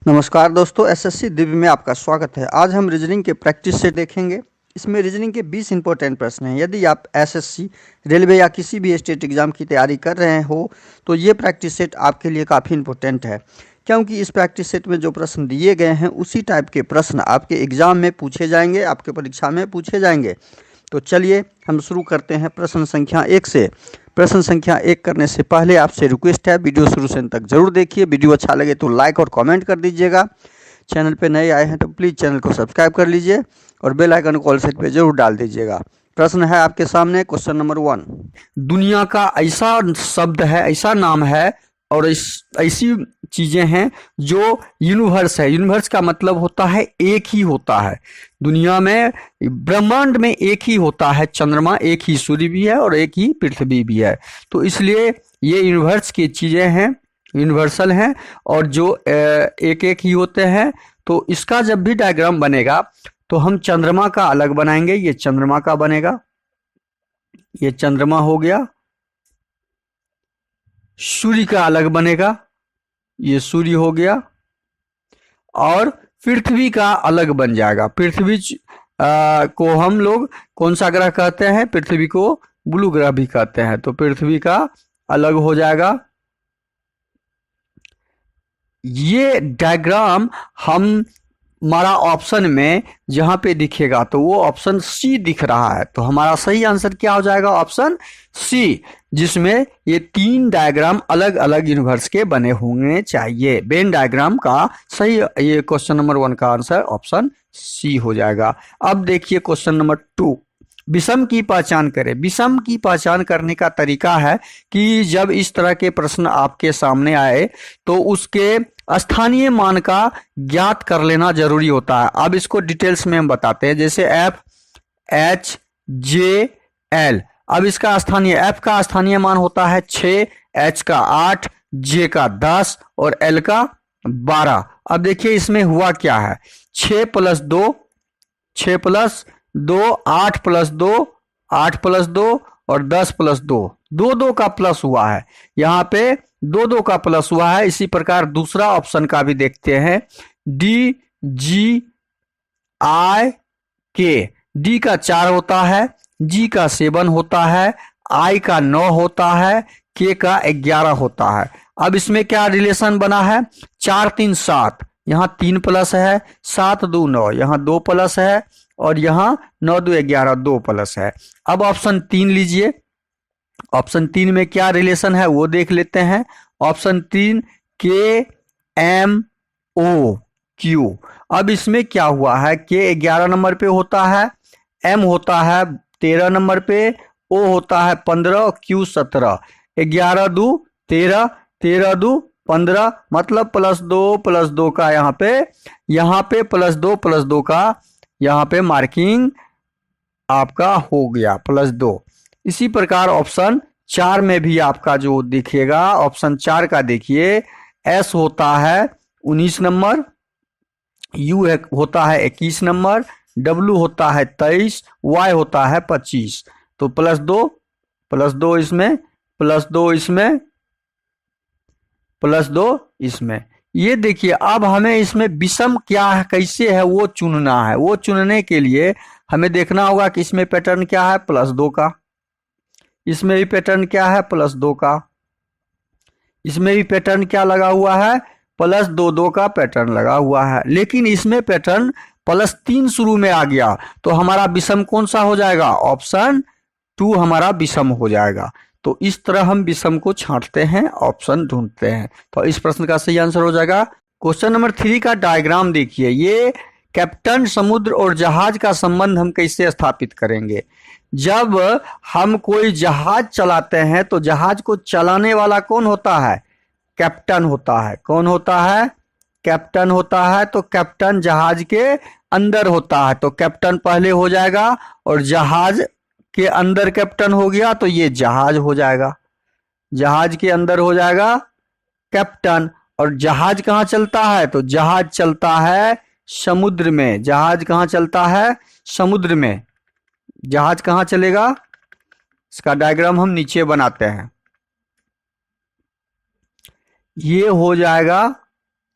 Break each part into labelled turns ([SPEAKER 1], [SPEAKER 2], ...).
[SPEAKER 1] नमस्कार दोस्तों, एसएससी दिव्य में आपका स्वागत है। आज हम रीजनिंग के प्रैक्टिस सेट देखेंगे। इसमें रीजनिंग के 20 इंपॉर्टेंट प्रश्न हैं। यदि आप एसएससी, रेलवे या किसी भी स्टेट एग्जाम की तैयारी कर रहे हो तो ये प्रैक्टिस सेट आपके लिए काफ़ी इंपॉर्टेंट है, क्योंकि इस प्रैक्टिस सेट में जो प्रश्न दिए गए हैं उसी टाइप के प्रश्न आपके एग्जाम में पूछे जाएंगे, आपके परीक्षा में पूछे जाएंगे। तो चलिए हम शुरू करते हैं प्रश्न संख्या 1 से। प्रश्न संख्या 1 करने से पहले आपसे रिक्वेस्ट है, वीडियो शुरू से अंत तक जरूर देखिए। वीडियो अच्छा लगे तो लाइक और कमेंट कर दीजिएगा। चैनल पे नए आए हैं तो प्लीज़ चैनल को सब्सक्राइब कर लीजिए और बेल आइकन को ऑल सेट पे जरूर डाल दीजिएगा। प्रश्न है आपके सामने, क्वेश्चन नंबर 1। दुनिया का ऐसा शब्द है, ऐसा नाम है और ऐसी चीजें हैं जो यूनिवर्स है। यूनिवर्स का मतलब होता है एक ही होता है। दुनिया में, ब्रह्मांड में एक ही होता है। चंद्रमा एक ही, सूर्य भी है और एक ही पृथ्वी भी है। तो इसलिए ये यूनिवर्स की चीजें हैं, यूनिवर्सल हैं और जो एक एक ही होते हैं। तो इसका जब भी डायग्राम बनेगा तो हम चंद्रमा का अलग बनाएंगे। ये चंद्रमा का बनेगा, ये चंद्रमा हो गया। सूर्य का अलग बनेगा, ये सूर्य हो गया। और पृथ्वी का अलग बन जाएगा। पृथ्वी को हम लोग कौन सा ग्रह कहते हैं? पृथ्वी को ब्लू ग्रह भी कहते हैं। तो पृथ्वी का अलग हो जाएगा। ये डायग्राम हमारा ऑप्शन में जहां पे दिखेगा तो वो ऑप्शन सी दिख रहा है। तो हमारा सही आंसर क्या हो जाएगा? ऑप्शन सी, जिसमें ये 3 डायग्राम अलग अलग यूनिवर्स के बने होने चाहिए। वेन डायग्राम का सही, ये क्वेश्चन नंबर 1 का आंसर ऑप्शन सी हो जाएगा। अब देखिए क्वेश्चन नंबर 2। विषम की पहचान करें। विषम की पहचान करने का तरीका है कि जब इस तरह के प्रश्न आपके सामने आए तो उसके स्थानीय मान का ज्ञात कर लेना जरूरी होता है। अब इसको डिटेल्स में हम बताते हैं। जैसे एफ, एच, जे, एल। अब इसका स्थानीय, एफ का स्थानीय मान होता है 6, एच का 8, जे का 10 और एल का 12। अब देखिए इसमें हुआ क्या है। 6 + 2, 6 + 2, 8 + 2, 8 + 2 और 10 + 2, 2 का प्लस हुआ है। यहाँ पे 2 का प्लस हुआ है। इसी प्रकार दूसरा ऑप्शन का भी देखते हैं। डी, जी, आई, के। डी का 4 होता है, जी का 7 होता है, आई का 9 होता है, के का 11 होता है। अब इसमें क्या रिलेशन बना है? 4 3 7, यहाँ 3 प्लस है, 7 2 9, यहाँ 2 प्लस है और यहाँ 9 2 11, 2 प्लस है। अब ऑप्शन 3 लीजिए। ऑप्शन 3 में क्या रिलेशन है वो देख लेते हैं। ऑप्शन 3, के एम ओ क्यू। अब इसमें क्या हुआ है? के 11 नंबर पे होता है, एम होता है 13 नंबर पे, ओ होता है 15 और क्यू 17। 11 2 13, 13 2 15, मतलब +2 का यहाँ पे +2 का यहाँ पे मार्किंग आपका हो गया +2। इसी प्रकार ऑप्शन 4 में भी आपका जो दिखेगा, ऑप्शन 4 का देखिए। एस होता है 19 नंबर, यू होता है 21 नंबर, डब्ल्यू होता है 23, वाई होता है 25। तो +2 इसमें, +2 इसमें, +2 इसमें। ये देखिए अब हमें इसमें विषम क्या है, कैसे है वो चुनना है। वो चुनने के लिए हमें देखना होगा कि इसमें पैटर्न क्या है, +2 का। इसमें भी पैटर्न क्या है, +2 का। इसमें भी पैटर्न क्या लगा हुआ है, +2 2 का पैटर्न लगा हुआ है। लेकिन इसमें पैटर्न +3 शुरू में आ गया तो हमारा विषम कौन सा हो जाएगा? ऑप्शन 2 हमारा विषम हो जाएगा। तो इस तरह हम विषम को छांटते हैं, ऑप्शन ढूंढते हैं। तो इस प्रश्न का सही आंसर हो जाएगा। क्वेश्चन नंबर 3 का डायग्राम देखिए। ये कैप्टन, समुद्र और जहाज का संबंध हम कैसे स्थापित करेंगे? जब हम कोई जहाज चलाते हैं तो जहाज को चलाने वाला कौन होता है? कैप्टन होता है। कौन होता है? कैप्टन होता है। तो कैप्टन जहाज के अंदर होता है, तो कैप्टन पहले हो जाएगा और जहाज के अंदर कैप्टन हो गया तो ये जहाज हो जाएगा। जहाज के अंदर हो जाएगा कैप्टन। और जहाज कहाँ चलता है? तो जहाज चलता है समुद्र में। जहाज कहाँ चलता है? समुद्र में। जहाज कहाँ चलेगा? इसका डायग्राम हम नीचे बनाते हैं। ये हो जाएगा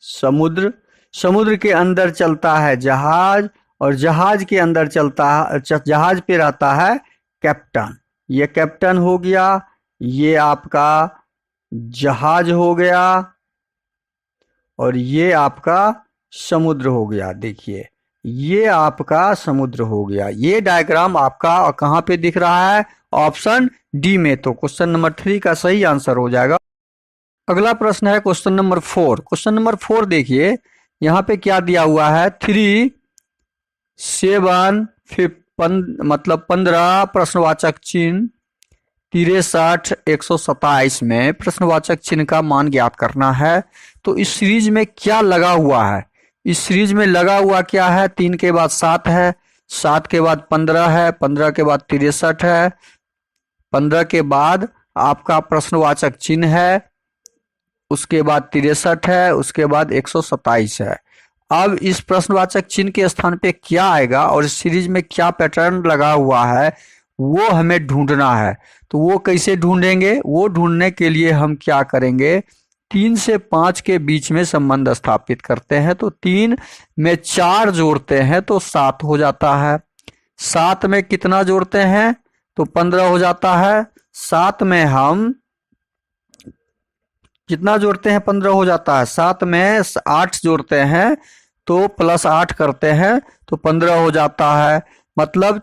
[SPEAKER 1] समुद्र, समुद्र के अंदर चलता है जहाज, और जहाज के अंदर चलता है, जहाज पे रहता है कैप्टन। ये कैप्टन हो गया, ये आपका जहाज हो गया, और ये आपका समुद्र हो गया। देखिए ये आपका समुद्र हो गया। ये डायग्राम आपका कहाँ पे दिख रहा है? ऑप्शन डी में। तो क्वेश्चन नंबर 3 का सही आंसर हो जाएगा। अगला प्रश्न है क्वेश्चन नंबर 4। क्वेश्चन नंबर 4 देखिए यहाँ पे क्या दिया हुआ है, 3, 7, मतलब 15 प्रश्नवाचक चिन्ह 63, 127 में प्रश्नवाचक चिन्ह का मान ज्ञात करना है। तो इस सीरीज में क्या लगा हुआ है? इस सीरीज में लगा हुआ क्या है? 3 के बाद 7 है, 7 के बाद 15 है, 15 के बाद 63 है, 15 के बाद आपका प्रश्नवाचक चिन्ह है, उसके बाद 63 है, उसके बाद 127 है। अब इस प्रश्नवाचक चिन्ह के स्थान पे क्या आएगा और इस सीरीज में क्या पैटर्न लगा हुआ है वो हमें ढूंढना है। तो वो कैसे ढूंढेंगे? वो ढूंढने के लिए हम क्या करेंगे, 3 से 5 के बीच में संबंध स्थापित करते हैं। तो 3 में 4 जोड़ते हैं तो 7 हो जाता है। 7 में कितना जोड़ते हैं? तो 15 हो जाता है। 7 में हम कितना जोड़ते हैं? 15 हो जाता है। 7 में 8 जोड़ते हैं तो प्लस 8 करते हैं तो 15 हो जाता है। मतलब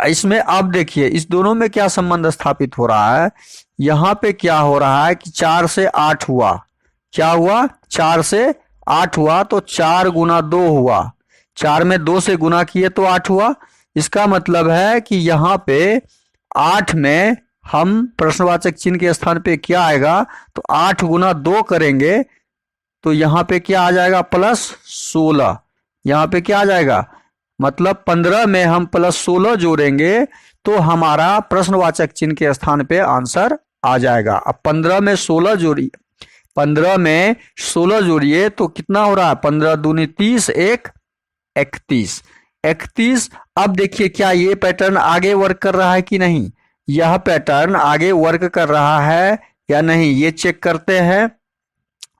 [SPEAKER 1] इसमें अब देखिए इस दोनों में क्या संबंध स्थापित हो रहा है। यहाँ पे क्या हो रहा है कि 4 से 8 हुआ। क्या हुआ? 4 से 8 हुआ तो 4 गुना 2 हुआ। 4 में 2 से गुना किए तो 8 हुआ। इसका मतलब है कि यहाँ पे 8 में हम प्रश्नवाचक चिन्ह के स्थान पे क्या आएगा, तो 8 गुना 2 करेंगे तो यहाँ पे क्या आ जाएगा? प्लस 16। यहाँ पे क्या आ जाएगा? मतलब 15 में हम प्लस 16 जोड़ेंगे तो हमारा प्रश्नवाचक चिन्ह के स्थान पे आंसर आ जाएगा। अब 15 में 16 जोड़िए, 15 में 16 जोड़िए तो कितना हो रहा है? 15 दूनी 30, 1 31, 31। अब देखिए क्या ये पैटर्न आगे वर्क कर रहा है कि नहीं? यह पैटर्न आगे वर्क कर रहा है या नहीं, ये चेक करते हैं।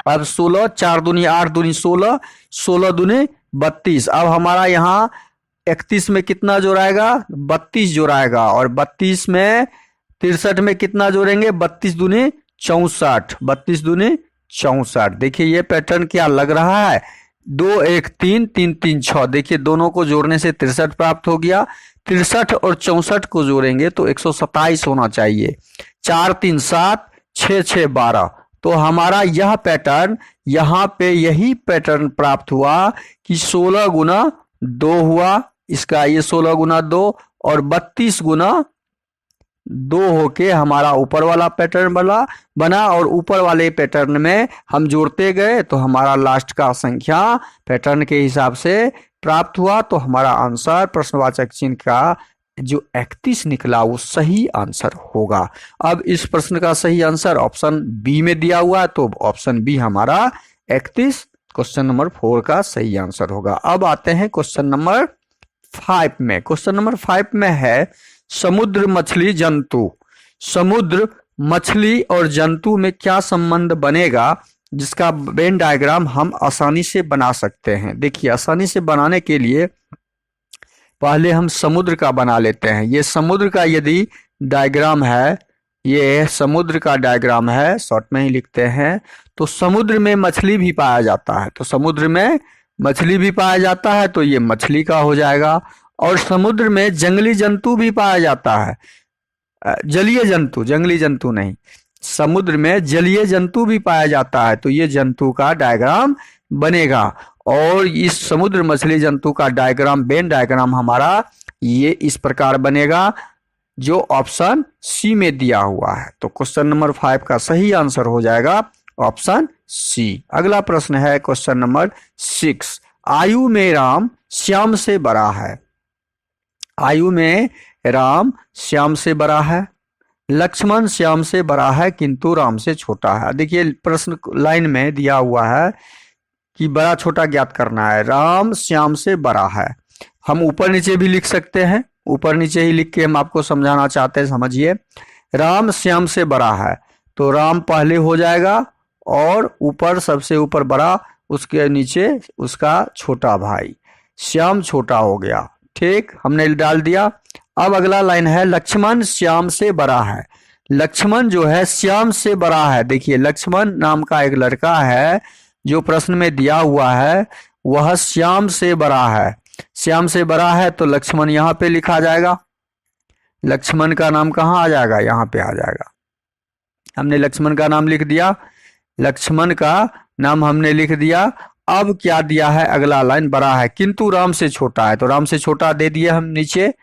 [SPEAKER 1] अब 16, 4 दूनी 8 दूनी 16, 16 दूनी 32। अब हमारा यहाँ 31 में कितना जोड़ाएगा? 32 जोड़ाएगा। और 32 में 63 में कितना जोड़ेंगे? 32 दूनी 64, 32 दूनी 64। देखिए ये पैटर्न क्या लग रहा है? 2 1 3 3 3 6। देखिए दोनों को जोड़ने से 63 प्राप्त हो गया। 63 और 64 को जोड़ेंगे तो 127 होना चाहिए। 4 3 7, 6 6 12। तो हमारा यह पैटर्न, यहाँ पे यही पैटर्न प्राप्त हुआ कि 16 गुना 2 हुआ। इसका ये 16 गुना 2 और 32 गुना 2 होके हमारा ऊपर वाला पैटर्न बना और ऊपर वाले पैटर्न में हम जोड़ते गए तो हमारा लास्ट का संख्या पैटर्न के हिसाब से प्राप्त हुआ। तो हमारा आंसर प्रश्नवाचक चिन्ह का जो 31 निकला वो सही आंसर होगा। अब इस प्रश्न का सही आंसर ऑप्शन बी में दिया हुआ है तो ऑप्शन बी हमारा 31 क्वेश्चन नंबर 4 का सही आंसर होगा। अब आते हैं क्वेश्चन नंबर 5 में। क्वेश्चन नंबर 5 में है समुद्र मछली जंतु। समुद्र मछली और जंतु में क्या संबंध बनेगा जिसका वेन डायग्राम हम आसानी से बना सकते हैं। देखिए आसानी से बनाने के लिए पहले हम समुद्र का बना लेते हैं। ये समुद्र का यदि डायग्राम है, ये समुद्र का डायग्राम है, शॉर्ट में ही लिखते हैं। तो समुद्र में मछली भी पाया जाता है, तो समुद्र में मछली भी पाया जाता है तो ये मछली का हो जाएगा। और समुद्र में जंगली जंतु भी पाया जाता है, जलीय जंतु, जंगली जंतु नहीं, समुद्र में जलीय जंतु भी पाया जाता है तो ये जंतु का डायग्राम बनेगा। और इस समुद्र मछली जंतु का डायग्राम, वेन डायग्राम हमारा ये इस प्रकार बनेगा जो ऑप्शन सी में दिया हुआ है। तो क्वेश्चन नंबर 5 का सही आंसर हो जाएगा ऑप्शन सी। अगला प्रश्न है क्वेश्चन नंबर 6। आयु में राम श्याम से बड़ा है। आयु में राम श्याम से बड़ा है, लक्ष्मण श्याम से बड़ा है किंतु राम से छोटा है। देखिए प्रश्न लाइन में दिया हुआ है कि बड़ा छोटा ज्ञात करना है। राम श्याम से बड़ा है, हम ऊपर नीचे भी लिख सकते हैं, ऊपर नीचे ही लिख के हम आपको समझाना चाहते हैं। समझिए राम श्याम से बड़ा है तो राम पहले हो जाएगा और ऊपर सबसे ऊपर बड़ा उसके नीचे उसका छोटा भाई, श्याम छोटा हो गया। ठीक, हमने डाल दिया। अब अगला लाइन है लक्ष्मण श्याम से बड़ा है। लक्ष्मण जो है श्याम से बड़ा है। देखिए लक्ष्मण नाम का एक लड़का है जो प्रश्न में दिया हुआ है, वह श्याम से बड़ा है। श्याम से बड़ा है तो लक्ष्मण यहाँ पे लिखा जाएगा। लक्ष्मण का नाम कहाँ आ जाएगा, यहाँ पे आ जाएगा। हमने लक्ष्मण का नाम लिख दिया, लक्ष्मण का नाम हमने लिख दिया। अब क्या दिया है, अगला लाइन बड़ा है किंतु राम से छोटा है, तो राम से छोटा दे दिए हम नीचे।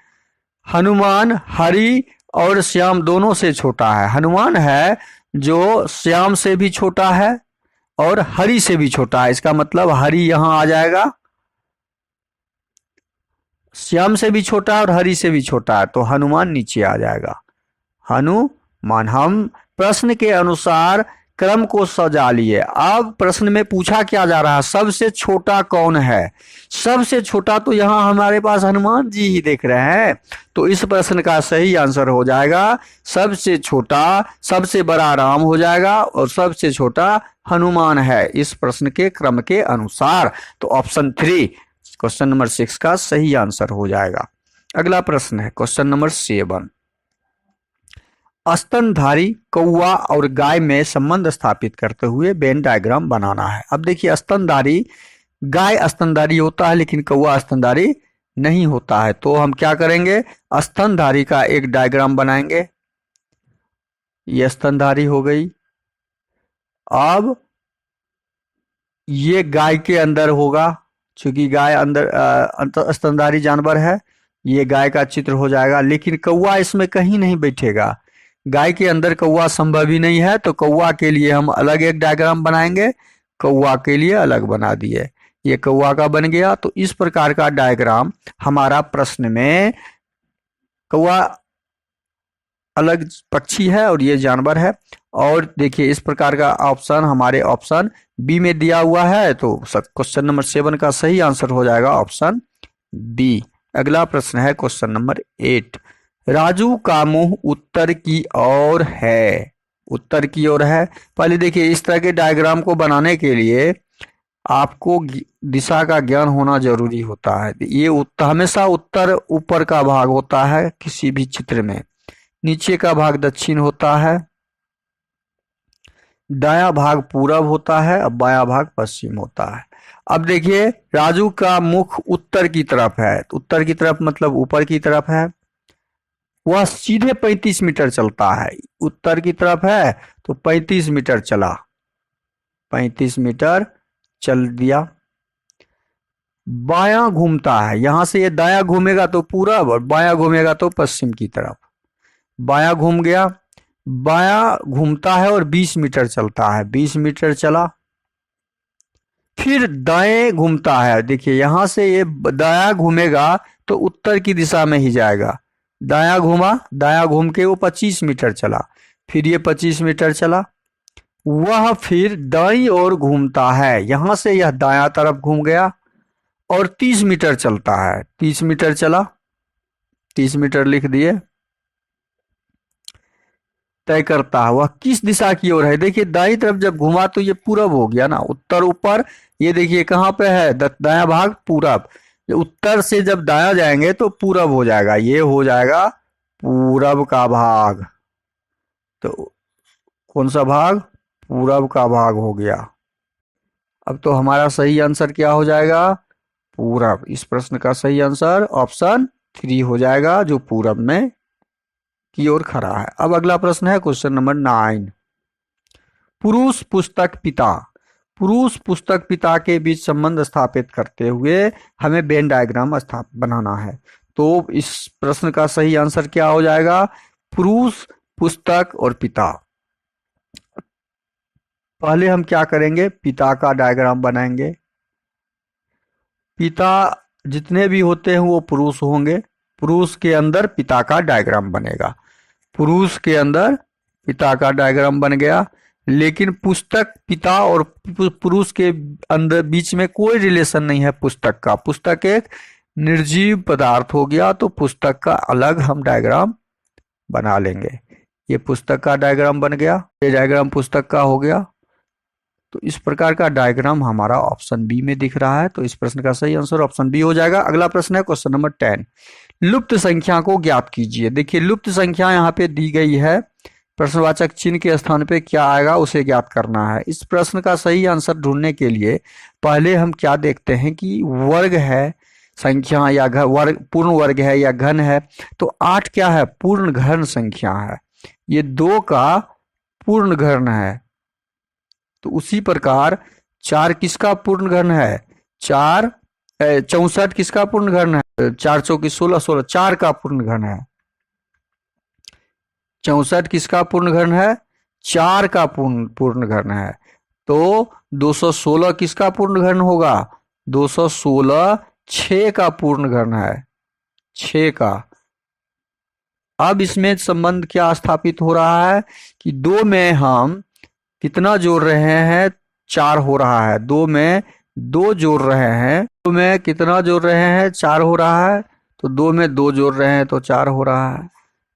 [SPEAKER 1] हनुमान हरि और श्याम दोनों से छोटा है। हनुमान है जो श्याम से भी छोटा है और हरि से भी छोटा है, इसका मतलब हरि यहां आ जाएगा। श्याम से भी छोटा है और हरि से भी छोटा है, तो हनुमान नीचे आ जाएगा। हनुमान। हम प्रश्न के अनुसार क्रम को सजा लिए। अब प्रश्न में पूछा क्या जा रहा है, सबसे छोटा कौन है। सबसे छोटा तो यहाँ हमारे पास हनुमान जी ही देख रहे हैं, तो इस प्रश्न का सही आंसर हो जाएगा सबसे छोटा। सबसे बड़ा राम हो जाएगा और सबसे छोटा हनुमान है इस प्रश्न के क्रम के अनुसार। तो ऑप्शन 3 क्वेश्चन नंबर 6 का सही आंसर हो जाएगा। अगला प्रश्न है क्वेश्चन नंबर 7। स्तनधारी कौवा और गाय में संबंध स्थापित करते हुए वेन डायग्राम बनाना है। अब देखिए स्तनधारी, गाय स्तनधारी होता है लेकिन कौवा स्तनधारी नहीं होता है, तो हम क्या करेंगे, स्तनधारी का एक डायग्राम बनाएंगे। ये स्तनधारी हो गई। अब ये गाय के अंदर होगा, क्योंकि गाय अंदर स्तनधारी जानवर है, ये गाय का चित्र हो जाएगा। लेकिन कौवा इसमें कहीं नहीं बैठेगा, गाय के अंदर कौवा संभव ही नहीं है, तो कौवा के लिए हम अलग एक डायग्राम बनाएंगे। कौवा के लिए अलग बना दिए, ये कौवा का बन गया। तो इस प्रकार का डायग्राम हमारा प्रश्न में, कौवा अलग पक्षी है और ये जानवर है। और देखिए इस प्रकार का ऑप्शन हमारे ऑप्शन बी में दिया हुआ है, तो क्वेश्चन नंबर 7 का सही आंसर हो जाएगा ऑप्शन बी। अगला प्रश्न है क्वेश्चन नंबर 8। राजू का मुंह उत्तर की ओर है। उत्तर की ओर है। पहले देखिए इस तरह के डायग्राम को बनाने के लिए आपको दिशा का ज्ञान होना जरूरी होता है। ये हमेशा उत्तर ऊपर का भाग होता है किसी भी चित्र में, नीचे का भाग दक्षिण होता है, दायां भाग पूरब होता है और बायां भाग पश्चिम होता है। अब देखिए राजू का मुख उत्तर की तरफ है, तो उत्तर की तरफ मतलब ऊपर की तरफ है, वह सीधे 35 मीटर चलता है। उत्तर की तरफ है तो 35 मीटर चला, 35 मीटर चल दिया। बायां घूमता है, यहां से ये दायां घूमेगा तो पूरब और बायां घूमेगा तो पश्चिम की तरफ। बायां घूम गया, बायां घूमता है और 20 मीटर चलता है, 20 मीटर चला। फिर दाएं घूमता है, देखिए यहां से ये दायां घूमेगा तो उत्तर की दिशा में ही जाएगा। दायां घूमा, दायां घूम के वो 25 मीटर चला, फिर ये 25 मीटर चला। वह फिर दाईं ओर घूमता है, यहां से यह दायां तरफ घूम गया और 30 मीटर चलता है, 30 मीटर चला, 30 मीटर लिख दिए। तय करता है वह किस दिशा की ओर है। देखिए दाईं तरफ जब घुमा तो ये पूरब हो गया ना, उत्तर ऊपर, ये देखिए कहाँ पे है, दायां भाग पूरब। उत्तर से जब दायां जाएंगे तो पूरब हो जाएगा, ये हो जाएगा पूरब का भाग। तो कौन सा भाग, पूरब का भाग हो गया। अब तो हमारा सही आंसर क्या हो जाएगा, पूरब। इस प्रश्न का सही आंसर ऑप्शन 3 हो जाएगा, जो पूरब में की ओर खड़ा है। अब अगला प्रश्न है क्वेश्चन नंबर 9। पुरुष पुस्तक पिता, पुरुष पुस्तक पिता के बीच संबंध स्थापित करते हुए हमें वेन डायग्राम बनाना है। तो इस प्रश्न का सही आंसर क्या हो जाएगा, पुरुष पुस्तक और पिता। पहले हम क्या करेंगे, पिता का डायग्राम बनाएंगे। पिता जितने भी होते हैं वो पुरुष होंगे, पुरुष के अंदर पिता का डायग्राम बनेगा। पुरुष के अंदर पिता का डायग्राम बन गया, लेकिन पुस्तक, पिता और पुरुष के अंदर बीच में कोई रिलेशन नहीं है पुस्तक का। पुस्तक एक निर्जीव पदार्थ हो गया, तो पुस्तक का अलग हम डायग्राम बना लेंगे। ये पुस्तक का डायग्राम बन गया, ये डायग्राम पुस्तक का हो गया। तो इस प्रकार का डायग्राम हमारा ऑप्शन बी में दिख रहा है। तो इस प्रश्न का सही आंसर ऑप्शन बी हो जाएगा। अगला प्रश्न है क्वेश्चन नंबर 10, लुप्त संख्या को ज्ञात कीजिए। देखिए लुप्त संख्या यहाँ पे दी गई है, प्रश्नवाचक चिन्ह के स्थान पे क्या आएगा उसे ज्ञात करना है। इस प्रश्न का सही आंसर ढूंढने के लिए पहले हम क्या देखते हैं कि वर्ग है संख्या या वर्ग, पूर्ण वर्ग है या घन है। तो 8 क्या है, पूर्ण घन संख्या है। ये 2 का पूर्ण घन है। तो उसी प्रकार 4 किसका पूर्ण घन है, 4 64 किसका पूर्ण घन है, 4 चौकी 16, 16 4 का पूर्ण घन है। 64 किसका पूर्ण घन है, 4 का पूर्ण घन है। तो 216 किसका पूर्ण घन होगा, 216 6 का पूर्ण घन है, 6 का। अब इसमें संबंध क्या स्थापित हो रहा है कि 2 में हम कितना जोड़ रहे हैं, 4 हो रहा है। 2 में 2 जोड़ रहे हैं, 2 में कितना जोड़ रहे हैं, 4 हो रहा है। तो 2 में 2 जोड़ रहे हैं तो 4 हो रहा है।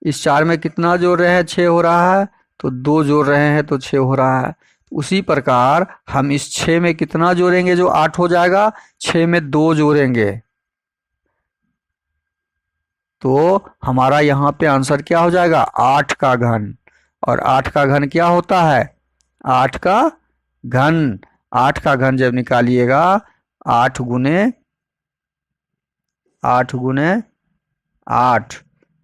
[SPEAKER 1] इस 4 में कितना जोड़ रहे हैं, 6 हो रहा है। तो 2 जोड़ रहे हैं तो 6 हो रहा है। उसी प्रकार हम इस 6 में कितना जोड़ेंगे जो 8 हो जाएगा, 6 में 2 जोड़ेंगे तो हमारा यहाँ पे आंसर क्या हो जाएगा, 8 का घन। और 8 का घन क्या होता है, 8 का घन। 8 का घन जब निकालिएगा, 8 गुने 8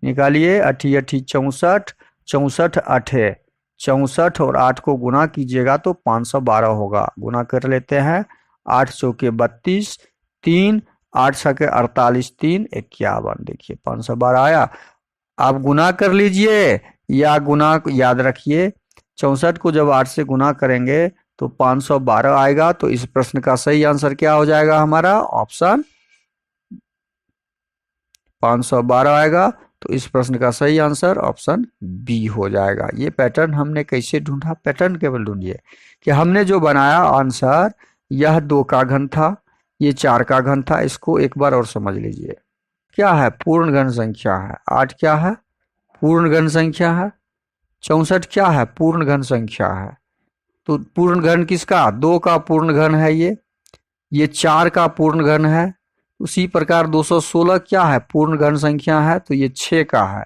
[SPEAKER 1] निकालिए, 8 8 64, 64 8 64 और 8 को गुना कीजिएगा तो 512 होगा। गुना कर लेते हैं, 8 चौके 32, 3 8 छके 48, 3 51। देखिए 512 आया। आप गुना कर लीजिए या गुना याद रखिए, 64 को जब 8 से गुना करेंगे तो 512 आएगा। तो इस प्रश्न का सही आंसर क्या हो जाएगा, हमारा ऑप्शन 512 आएगा। तो इस प्रश्न का सही आंसर ऑप्शन बी हो जाएगा। ये पैटर्न हमने कैसे ढूंढा, पैटर्न केवल ढूंढिए कि हमने जो बनाया आंसर, यह 2 का घन था, ये 4 का घन था। इसको एक बार और समझ लीजिए, क्या है, पूर्ण घन संख्या है। 8 क्या है, पूर्ण घन संख्या है। 64 क्या है, पूर्ण घन संख्या है। तो पूर्ण घन किसका, 2 का पूर्ण घन है ये 4 का पूर्ण घन है। उसी प्रकार 216 क्या है, पूर्ण घन संख्या है, तो ये 6 का है।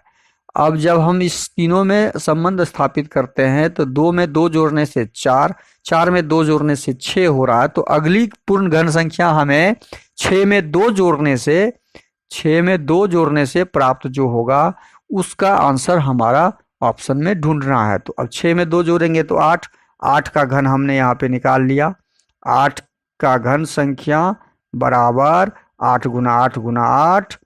[SPEAKER 1] अब जब हम इस तीनों में संबंध स्थापित करते हैं तो 2 में 2 जोड़ने से 4, 4 में 2 जोड़ने से 6 हो रहा है। तो अगली पूर्ण घन संख्या हमें 6 में 2 जोड़ने से प्राप्त जो होगा उसका आंसर हमारा ऑप्शन में ढूंढना है। तो अब 6 में 2 जोड़ेंगे तो 8, 8 का घन हमने यहाँ पे निकाल लिया। 8 का घन संख्या बराबर 8 गुना 8 गुना 8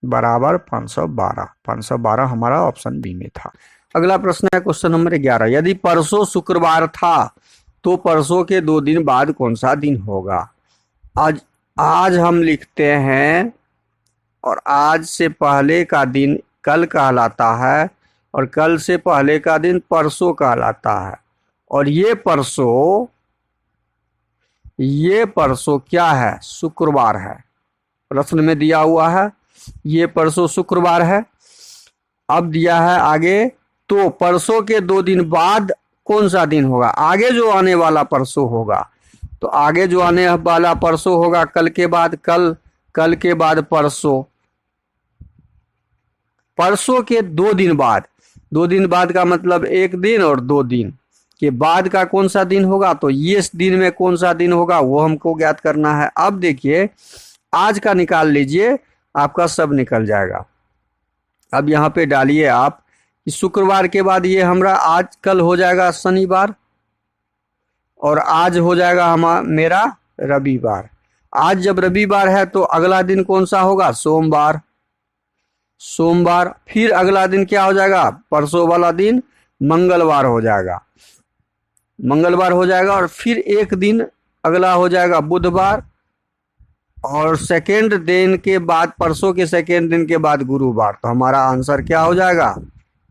[SPEAKER 1] बराबर 512। 512 हमारा ऑप्शन बी में था। अगला प्रश्न है क्वेश्चन नंबर 11, यदि परसों शुक्रवार था तो परसों के 2 दिन बाद कौन सा दिन होगा। आज हम लिखते हैं और आज से पहले का दिन कल कहलाता है और कल से पहले का दिन परसों कहलाता है। और ये परसों क्या है, शुक्रवार है। प्रश्न में दिया हुआ है ये परसों शुक्रवार है। अब दिया है आगे, तो परसों के 2 दिन बाद कौन सा दिन होगा, आगे जो आने वाला परसों होगा। तो आगे जो आने वाला परसों होगा कल के बाद कल, कल के बाद परसों, परसों के 2 दिन बाद। 2 दिन बाद का मतलब 1 दिन और 2 दिन के बाद का कौन सा दिन होगा। तो ये दिन में कौन सा दिन होगा वो हमको ज्ञात करना है। अब देखिए आज का निकाल लीजिए, आपका सब निकल जाएगा। अब यहाँ पे डालिए आप, शुक्रवार के बाद ये हमारा आज कल हो जाएगा शनिवार और आज हो जाएगा मेरा रविवार। आज जब रविवार है तो अगला दिन कौन सा होगा, सोमवार। फिर अगला दिन क्या हो जाएगा, परसों वाला दिन मंगलवार हो जाएगा। और फिर एक दिन अगला हो जाएगा बुधवार और सेकेंड दिन के बाद, परसों के सेकेंड दिन के बाद गुरुवार। तो हमारा आंसर क्या हो जाएगा,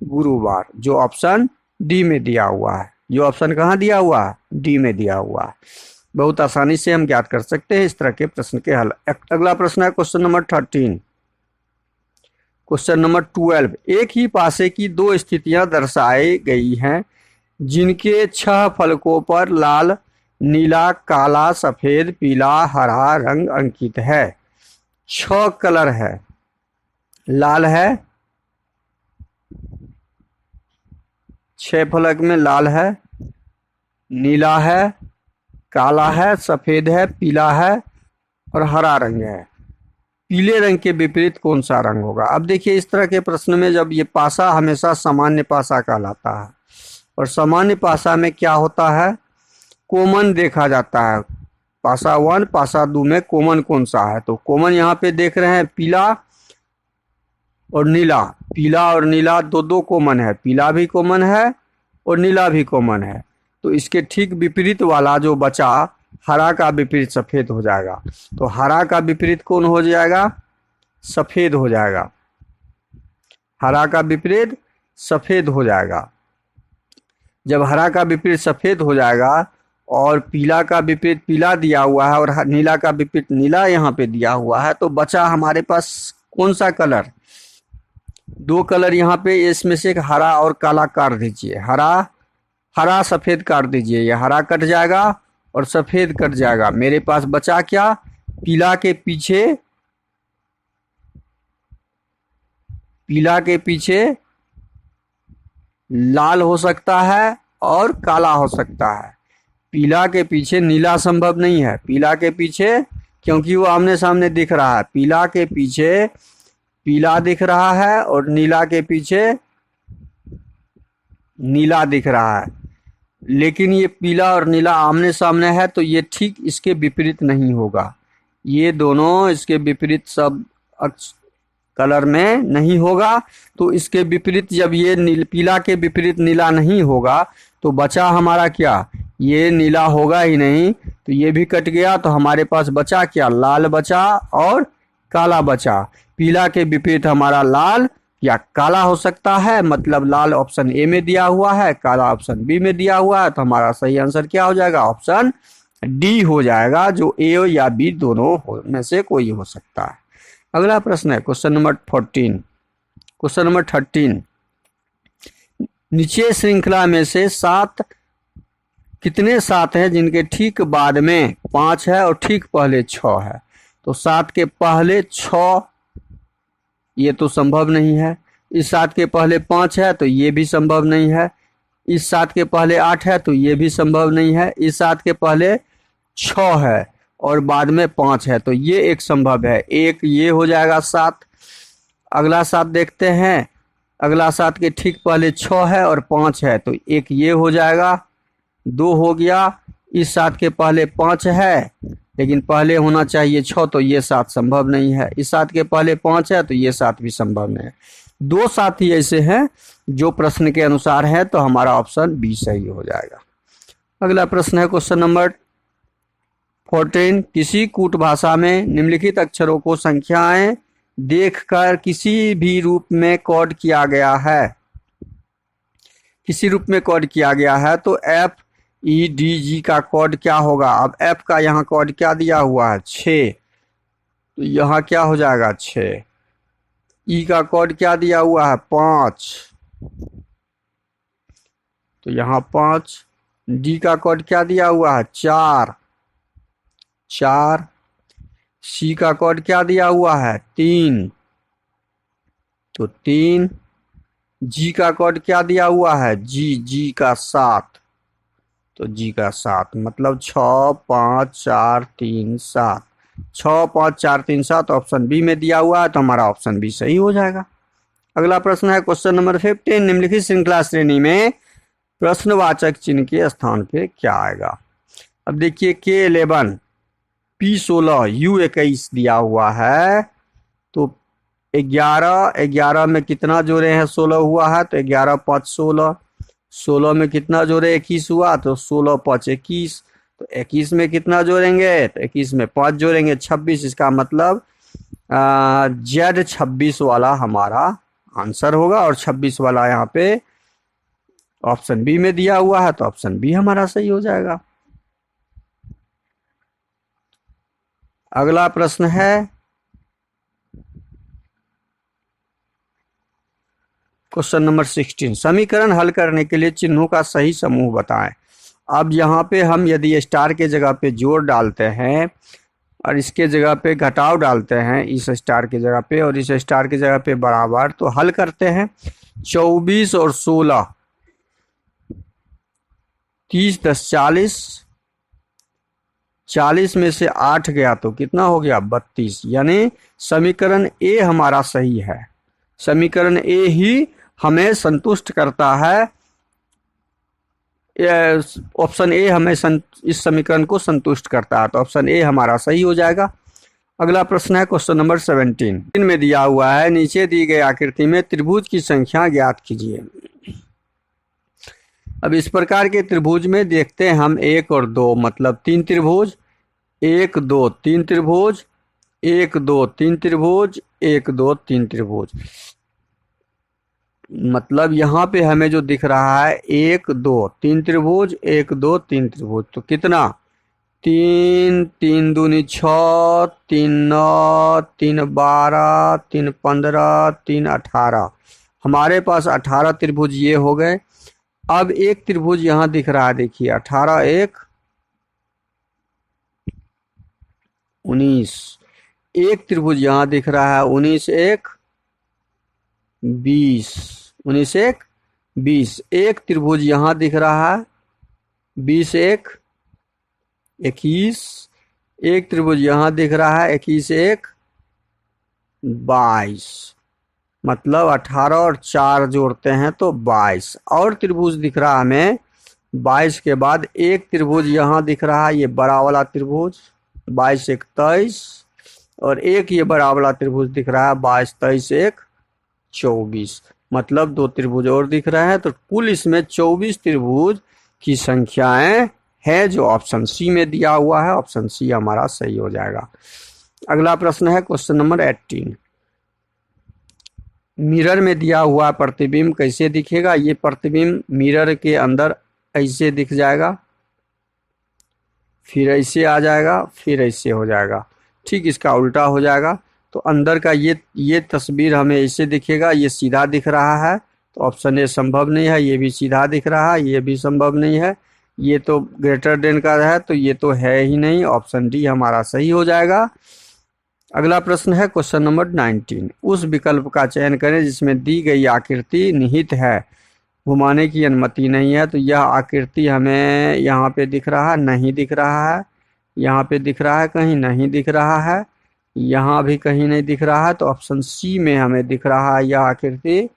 [SPEAKER 1] गुरुवार, जो ऑप्शन डी में दिया हुआ है। जो ऑप्शन कहाँ दिया हुआ है, डी में दिया हुआ है। बहुत आसानी से हम ज्ञात कर सकते हैं इस तरह के प्रश्न के हल। अगला प्रश्न है क्वेश्चन नंबर 13। क्वेश्चन नंबर 12, एक ही पासे की 2 स्थितियां दर्शाई गई हैं जिनके 6 फलकों पर लाल नीला, काला, सफेद, पीला, हरा रंग अंकित है। 6 कलर है। लाल है, 6 फलक में लाल है, नीला है, काला है, सफेद है, पीला है और हरा रंग है। पीले रंग के विपरीत कौन सा रंग होगा? अब देखिए, इस तरह के प्रश्न में जब ये पासा हमेशा सामान्य पासा कहलाता है, और सामान्य पासा में क्या होता है, कॉमन देखा जाता है। पासा 1 पासा 2 में कॉमन कौन सा है? तो कॉमन यहाँ पे देख रहे हैं पीला और नीला। पीला और नीला दो दो कॉमन है, पीला भी कॉमन है और नीला भी कॉमन है। तो इसके ठीक विपरीत वाला जो बचा, हरा का विपरीत सफेद हो जाएगा। तो हरा का विपरीत कौन हो जाएगा? सफेद हो जाएगा। हरा का विपरीत सफेद हो जाएगा। जब हरा का विपरीत सफेद हो जाएगा और पीला का विपरीत पीला दिया हुआ है और नीला का विपरीत नीला यहाँ पे दिया हुआ है, तो बचा हमारे पास कौन सा कलर? 2 कलर यहाँ पे, इसमें से एक हरा और काला काट दीजिए। हरा सफेद काट दीजिए, ये हरा कट जाएगा और सफेद कट जाएगा। मेरे पास बचा क्या? पीला के पीछे लाल हो सकता है और काला हो सकता है। पीला के पीछे नीला संभव नहीं है। पीला के पीछे, क्योंकि वो आमने सामने दिख रहा है, पीला के पीछे पीला दिख रहा है और नीला के पीछे नीला दिख रहा है। लेकिन ये पीला और नीला आमने सामने है, तो ये ठीक इसके विपरीत नहीं होगा। ये दोनों इसके विपरीत सब कलर में नहीं होगा। तो इसके विपरीत जब ये पीला के विपरीत नीला नहीं होगा, तो बचा हमारा क्या? ये नीला होगा ही नहीं, तो ये भी कट गया। तो हमारे पास बचा क्या? लाल बचा और काला बचा। पीला के विपरीत हमारा लाल या काला हो सकता है, मतलब लाल ऑप्शन ए में दिया हुआ है, काला ऑप्शन बी में दिया हुआ है। तो हमारा सही आंसर क्या हो जाएगा? ऑप्शन डी हो जाएगा, जो ए या बी दोनों में से कोई हो सकता है। अगला प्रश्न है क्वेश्चन नंबर 14। क्वेश्चन नंबर 13, नीचे श्रृंखला में से 7 कितने 7 हैं जिनके ठीक बाद में 5 है और ठीक पहले 6 है? तो 7 के पहले 6, ये तो संभव नहीं है। इस 7 के पहले 5 है, तो ये भी संभव नहीं है। इस 7 के पहले 8 है, तो ये भी संभव नहीं है। इस 7 के पहले 6 है और बाद में 5 है, तो ये एक संभव है। एक ये हो जाएगा 7। अगला 7 देखते हैं। अगला 7 के ठीक पहले 6 है और 5 है, तो एक ये हो जाएगा, 2 हो गया। इस 7 के पहले 5 है, लेकिन पहले होना चाहिए 6, तो ये 7 संभव नहीं है। इस 7 के पहले 5 है, तो ये 7 भी संभव नहीं है। 2 7 ही ऐसे हैं जो प्रश्न के अनुसार है, तो हमारा ऑप्शन बी सही हो जाएगा। अगला प्रश्न है क्वेश्चन नंबर 14, किसी कूट भाषा में निम्नलिखित अक्षरों को संख्याएं देखकर किसी भी रूप में कोड किया गया है। किसी रूप में कोड किया गया है, तो FEDG का कोड क्या होगा? अब F का यहाँ कोड क्या दिया हुआ है? 6, तो यहाँ क्या हो जाएगा? 6। E का कोड क्या दिया हुआ है? 5, तो यहाँ 5। D का कोड क्या दिया हुआ है? 4। C का कोड क्या दिया हुआ है? 3, तो 3। G का कोड क्या दिया हुआ है? G का 7, तो G का 7, मतलब 6 5 4 3 7। 6 5 4 3 7 ऑप्शन बी में दिया हुआ है, तो हमारा ऑप्शन बी सही हो जाएगा। अगला प्रश्न है क्वेश्चन नंबर 15, निम्नलिखित श्रृंखला श्रेणी में प्रश्नवाचक चिन्ह के स्थान पे क्या आएगा? अब देखिए, K11 P16 U21 दिया हुआ है, तो 11 में कितना जोड़े हैं? 16 हुआ है, तो 11 5 16। 16 में कितना जोड़े? 21 हुआ, तो 16 5 21। तो 21 में कितना जोड़ेंगे? तो 21 में 5 जोड़ेंगे, 26। इसका मतलब Z26 वाला हमारा आंसर होगा, और 26 वाला यहाँ पे ऑप्शन बी में दिया हुआ है, तो ऑप्शन बी हमारा सही हो जाएगा। अगला प्रश्न है क्वेश्चन नंबर 16, समीकरण हल करने के लिए चिन्हों का सही समूह बताएं। अब यहाँ पे हम यदि स्टार के जगह पे जोड़ डालते हैं और इसके जगह पे घटाव डालते हैं, इस स्टार की जगह पे और इस स्टार की जगह पे बराबर, तो हल करते हैं। 24 और 16, 30 10 40, 40 में से 8 गया तो कितना हो गया 32। यानी समीकरण ए हमारा सही है। समीकरण ए ही हमें संतुष्ट करता है। ऑप्शन ए हमें इस समीकरण को संतुष्ट करता है, तो ऑप्शन ए हमारा सही हो जाएगा। अगला प्रश्न है क्वेश्चन नंबर 17 में दिया हुआ है, नीचे दी गई आकृति में त्रिभुज की संख्या ज्ञात कीजिए। अब इस प्रकार के त्रिभुज में देखते हैं हम 1 और 2, मतलब 3 त्रिभुज, 1 2 3 त्रिभुज, 1 2 3 त्रिभुज, 1 2 3 त्रिभुज। मतलब यहाँ पे हमें जो दिख रहा है 1 2 3 त्रिभुज, 1 2 3 त्रिभुज, तो कितना 3 3 दूनी 6, 3 9, 3 12, 3 15, 3 18। हमारे पास 18 त्रिभुज ये हो गए। अब एक त्रिभुज यहाँ दिख रहा है, देखिए 18 1 19। एक त्रिभुज यहाँ दिख रहा है 19 1 20, 19 1 20। एक त्रिभुज यहाँ दिख रहा है 20 1 21। एक त्रिभुज यहाँ दिख रहा है 21 1 22। मतलब 18 और 4 जोड़ते हैं तो 22। और त्रिभुज दिख रहा है हमें 22 के बाद एक त्रिभुज यहाँ दिख रहा है, ये बड़ा वाला त्रिभुज 22 1 23, और एक ये बड़ा वाला त्रिभुज दिख रहा है 22 23 1 24। मतलब 2 त्रिभुज और दिख रहे हैं, तो कुल इसमें 24 त्रिभुज की संख्याएं है जो ऑप्शन सी में दिया हुआ है। ऑप्शन सी हमारा सही हो जाएगा। अगला प्रश्न है क्वेश्चन नंबर 18। मिरर में दिया हुआ प्रतिबिंब कैसे दिखेगा। ये प्रतिबिंब मिरर के अंदर ऐसे दिख जाएगा, फिर ऐसे आ जाएगा, फिर ऐसे हो जाएगा। ठीक इसका उल्टा हो जाएगा। तो अंदर का ये तस्वीर हमें ऐसे दिखेगा, ये सीधा दिख रहा है, तो ऑप्शन ए संभव नहीं है। ये भी सीधा दिख रहा है, ये भी संभव नहीं है। ये तो ग्रेटर देन का है, तो ये तो है ही नहीं। ऑप्शन डी हमारा सही हो जाएगा। अगला प्रश्न है क्वेश्चन नंबर 19। उस विकल्प का चयन करें जिसमें दी गई आकृति निहित है, घुमाने की अनुमति नहीं है। तो यह आकृति हमें यहाँ पे दिख रहा है, नहीं दिख रहा है, यहाँ पे दिख रहा है, कहीं नहीं दिख रहा है, यहाँ भी कहीं नहीं दिख रहा है। तो ऑप्शन सी में हमें दिख रहा है यह आकृति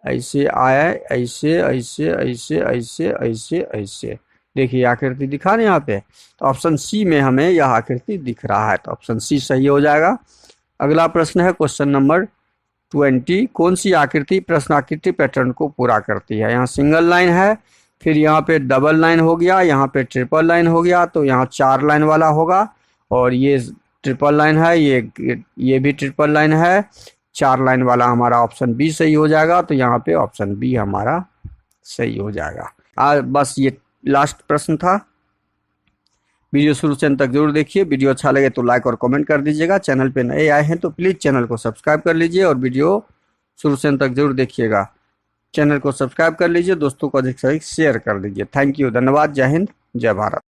[SPEAKER 1] ऐसे आया, ऐसे ऐसे ऐसे ऐसे ऐसे ऐसे। देखिए आकृति दिखा ना यहाँ पे, तो ऑप्शन सी में हमें यह आकृति दिख रहा है, तो ऑप्शन सी सही हो जाएगा। अगला प्रश्न है क्वेश्चन नंबर 20। कौन सी आकृति प्रश्नाकृति पैटर्न को पूरा करती है। यहाँ सिंगल लाइन है, फिर यहाँ पे डबल लाइन हो गया, यहाँ पे ट्रिपल लाइन हो गया, तो यहाँ 4 लाइन वाला होगा। और ये ट्रिपल लाइन है, ये भी ट्रिपल लाइन है, 4 लाइन वाला हमारा ऑप्शन बी सही हो जाएगा। तो यहाँ पे ऑप्शन बी हमारा सही हो जाएगा। बस ये लास्ट प्रश्न था। वीडियो शुरू से अंत तक जरूर देखिए। वीडियो अच्छा लगे तो लाइक और कमेंट कर दीजिएगा। चैनल पे नए आए हैं तो प्लीज़ चैनल को सब्सक्राइब कर लीजिए और वीडियो शुरू से अंत तक जरूर देखिएगा। चैनल को सब्सक्राइब कर लीजिए, दोस्तों को अधिक से अधिक शेयर कर दीजिए। थैंक यू, धन्यवाद, जय हिंद, जय भारत।